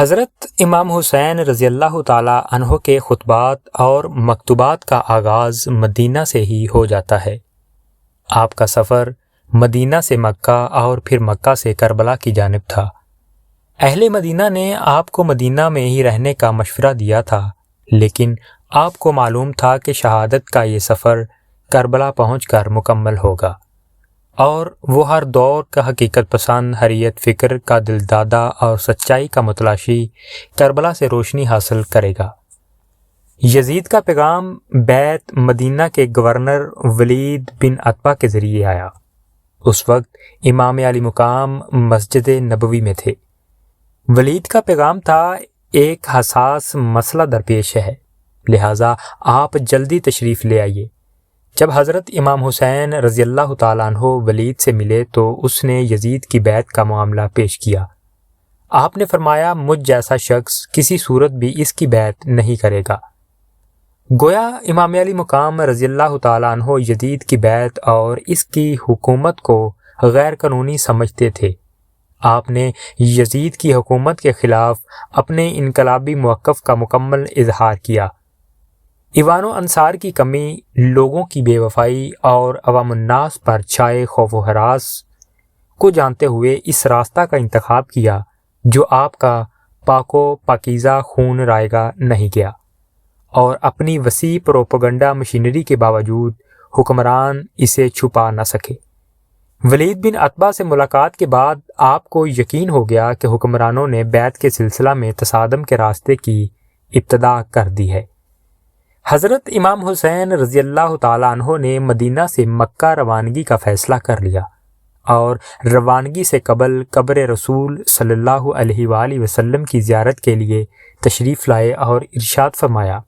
حضرت امام حسین رضی اللہ تعالی عنہ کے خطبات اور مکتوبات کا آغاز مدینہ سے ہی ہو جاتا ہے۔ آپ کا سفر مدینہ سے مکہ اور پھر مکہ سے کربلا کی جانب تھا۔ اہل مدینہ نے آپ کو مدینہ میں ہی رہنے کا مشورہ دیا تھا، لیکن آپ کو معلوم تھا کہ شہادت کا یہ سفر کربلا پہنچ کر مکمل ہوگا، اور وہ ہر دور کا حقیقت پسند، حریت فکر کا دلدادہ اور سچائی کا متلاشی کربلا سے روشنی حاصل کرے گا۔ یزید کا پیغام بیت مدینہ کے گورنر ولید بن عتبہ کے ذریعے آیا۔ اس وقت امام علی مقام مسجد نبوی میں تھے۔ ولید کا پیغام تھا، ایک حساس مسئلہ درپیش ہے، لہٰذا آپ جلدی تشریف لے آئیے۔ جب حضرت امام حسین رضی اللہ تعالیٰ عنہ ولید سے ملے تو اس نے یزید کی بیعت کا معاملہ پیش کیا۔ آپ نے فرمایا، مجھ جیسا شخص کسی صورت بھی اس کی بیعت نہیں کرے گا۔ گویا امام علی مقام رضی اللہ تعالیٰ عنہ یزید کی بیعت اور اس کی حکومت کو غیر قانونی سمجھتے تھے۔ آپ نے یزید کی حکومت کے خلاف اپنے انقلابی موقف کا مکمل اظہار کیا۔ ایوان و انصار کی کمی، لوگوں کی بے وفائی اور عوام الناس پر چھائے خوف و ہراس کو جانتے ہوئے اس راستہ کا انتخاب کیا جو آپ کا پاک و پاکیزہ خون رائے گا نہیں گیا، اور اپنی وسیع پروپیگنڈا مشینری کے باوجود حکمران اسے چھپا نہ سکے۔ ولید بن عتبہ سے ملاقات کے بعد آپ کو یقین ہو گیا کہ حکمرانوں نے بیعت کے سلسلہ میں تصادم کے راستے کی ابتدا کر دی ہے۔ حضرت امام حسین رضی اللہ تعالیٰ عنہ نے مدینہ سے مکہ روانگی کا فیصلہ کر لیا، اور روانگی سے قبل قبر رسول صلی اللہ علیہ وآلہ وسلم کی زیارت کے لیے تشریف لائے اور ارشاد فرمایا،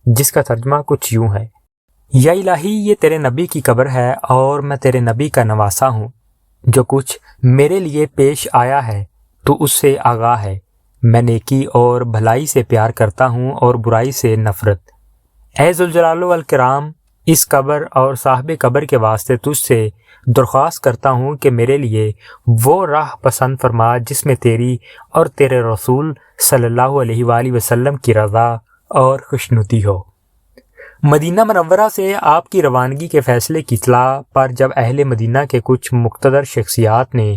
جس کا ترجمہ کچھ یوں ہے: یا الہی، یہ تیرے نبی کی قبر ہے اور میں تیرے نبی کا نواسا ہوں۔ جو کچھ میرے لیے پیش آیا ہے تو اس سے آگاہ ہے۔ میں نیکی اور بھلائی سے پیار کرتا ہوں اور برائی سے نفرت۔ اے ذوالجلال والاکرام، اس قبر اور صاحب قبر کے واسطے تجھ سے درخواست کرتا ہوں کہ میرے لیے وہ راہ پسند فرما جس میں تیری اور تیرے رسول صلی اللہ علیہ وآلہ وسلم کی رضا اور خوشنودی ہو۔ مدینہ منورہ سے آپ کی روانگی کے فیصلے کی اطلاع پر جب اہل مدینہ کے کچھ مقتدر شخصیات نے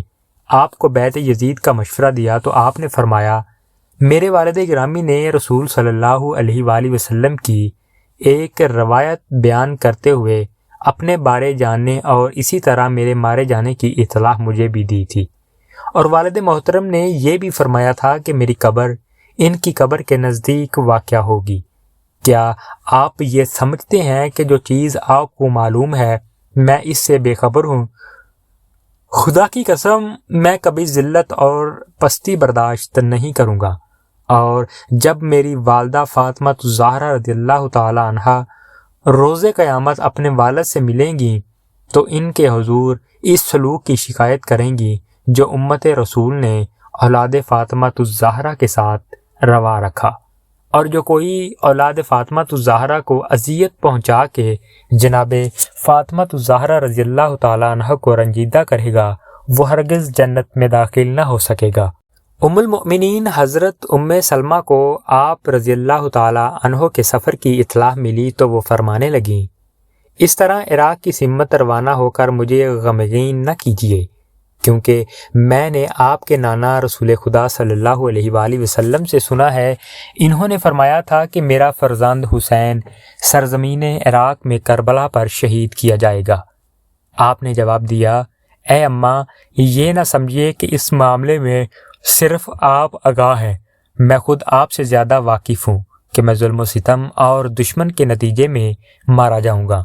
آپ کو بیعت یزید کا مشورہ دیا تو آپ نے فرمایا، میرے والد گرامی نے رسول صلی اللہ علیہ وآلہ وسلم کی ایک روایت بیان کرتے ہوئے اپنے بارے جاننے اور اسی طرح میرے مارے جانے کی اطلاع مجھے بھی دی تھی، اور والد محترم نے یہ بھی فرمایا تھا کہ میری قبر ان کی قبر کے نزدیک واقع ہوگی۔ کیا آپ یہ سمجھتے ہیں کہ جو چیز آپ کو معلوم ہے میں اس سے بے خبر ہوں؟ خدا کی قسم، میں کبھی ذلت اور پستی برداشت نہیں کروں گا، اور جب میری والدہ فاطمہ الزہرا رضی اللہ تعالی عنہا روز قیامت اپنے والد سے ملیں گی تو ان کے حضور اس سلوک کی شکایت کریں گی جو امت رسول نے اولاد فاطمہ الزہرا کے ساتھ روا رکھا، اور جو کوئی اولاد فاطمہ الزہرا کو اذیت پہنچا کے جناب فاطمہ الزہرا رضی اللہ تعالی عنہ کو رنجیدہ کرے گا وہ ہرگز جنت میں داخل نہ ہو سکے گا۔ ام المؤمنین حضرت ام سلمہ کو آپ رضی اللہ تعالی عنہ کے سفر کی اطلاع ملی تو وہ فرمانے لگیں، اس طرح عراق کی سمت روانہ ہو کر مجھے غمگین نہ کیجیے، کیونکہ میں نے آپ کے نانا رسول خدا صلی اللہ علیہ وآلہ وسلم سے سنا ہے، انہوں نے فرمایا تھا کہ میرا فرزند حسین سرزمین عراق میں کربلا پر شہید کیا جائے گا۔ آپ نے جواب دیا، اے اماں، یہ نہ سمجھیے کہ اس معاملے میں صرف آپ آگاہ ہیں، میں خود آپ سے زیادہ واقف ہوں کہ میں ظلم و ستم اور دشمن کے نتیجے میں مارا جاؤں گا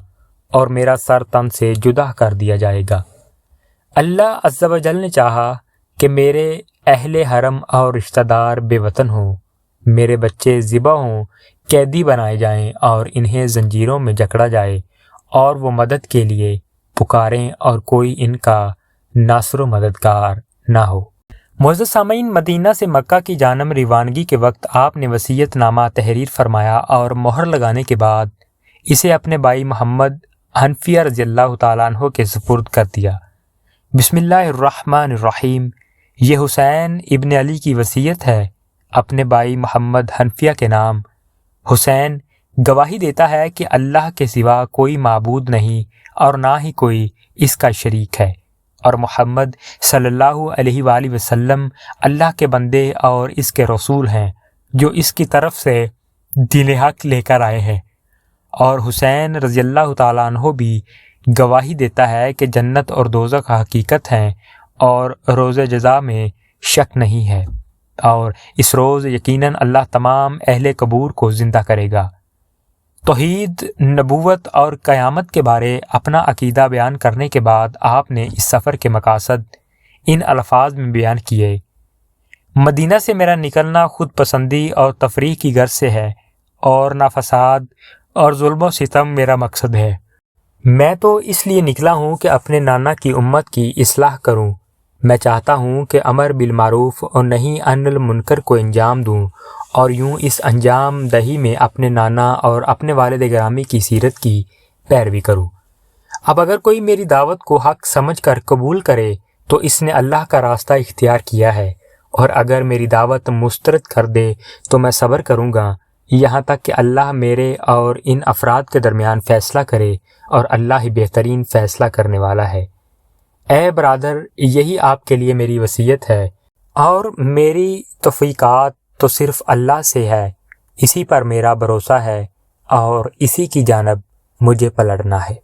اور میرا سر تن سے جدا کر دیا جائے گا۔ اللہ عز و جل نے چاہا کہ میرے اہل حرم اور رشتہ دار بے وطن ہوں، میرے بچے ذبح ہوں، قیدی بنائے جائیں اور انہیں زنجیروں میں جکڑا جائے، اور وہ مدد کے لیے پکاریں اور کوئی ان کا ناصر و مددگار نہ ہو۔ معزز سامعین، مدینہ سے مکہ کی جانب روانگی کے وقت آپ نے وصیت نامہ تحریر فرمایا اور مہر لگانے کے بعد اسے اپنے بھائی محمد حنفیہ رضی اللہ تعالیٰ عنہ کے سپرد کر دیا۔ بسم اللہ الرحمن الرحیم۔ یہ حسین ابن علی کی وصیت ہے، اپنے بھائی محمد حنفیہ کے نام حسین گواہی دیتا ہے کہ اللہ کے سوا کوئی معبود نہیں اور نہ ہی کوئی اس کا شریک ہے، اور محمد صلی اللہ علیہ وآلہ وسلم اللہ کے بندے اور اس کے رسول ہیں جو اس کی طرف سے دین حق لے کر آئے ہیں۔ اور حسین رضی اللہ تعالیٰ عنہ بھی گواہی دیتا ہے کہ جنت اور دوزخ حقیقت ہیں اور روز جزا میں شک نہیں ہے، اور اس روز یقیناً اللہ تمام اہل قبور کو زندہ کرے گا۔ توحید، نبوت اور قیامت کے بارے اپنا عقیدہ بیان کرنے کے بعد آپ نے اس سفر کے مقاصد ان الفاظ میں بیان کیے: مدینہ سے میرا نکلنا خود پسندی اور تفریح کی غرض سے ہے، اور نہ فساد اور ظلم و ستم میرا مقصد ہے۔ میں تو اس لیے نکلا ہوں کہ اپنے نانا کی امت کی اصلاح کروں۔ میں چاہتا ہوں کہ امر بالمعروف اور نہی عن المنکر کو انجام دوں، اور یوں اس انجام دہی میں اپنے نانا اور اپنے والد گرامی کی سیرت کی پیروی کروں۔ اب اگر کوئی میری دعوت کو حق سمجھ کر قبول کرے تو اس نے اللہ کا راستہ اختیار کیا ہے، اور اگر میری دعوت مسترد کر دے تو میں صبر کروں گا یہاں تک کہ اللہ میرے اور ان افراد کے درمیان فیصلہ کرے، اور اللہ ہی بہترین فیصلہ کرنے والا ہے۔ اے برادر، یہی آپ کے لیے میری وصیت ہے، اور میری توفیقات تو صرف اللہ سے ہے، اسی پر میرا بھروسہ ہے اور اسی کی جانب مجھے پلٹنا ہے۔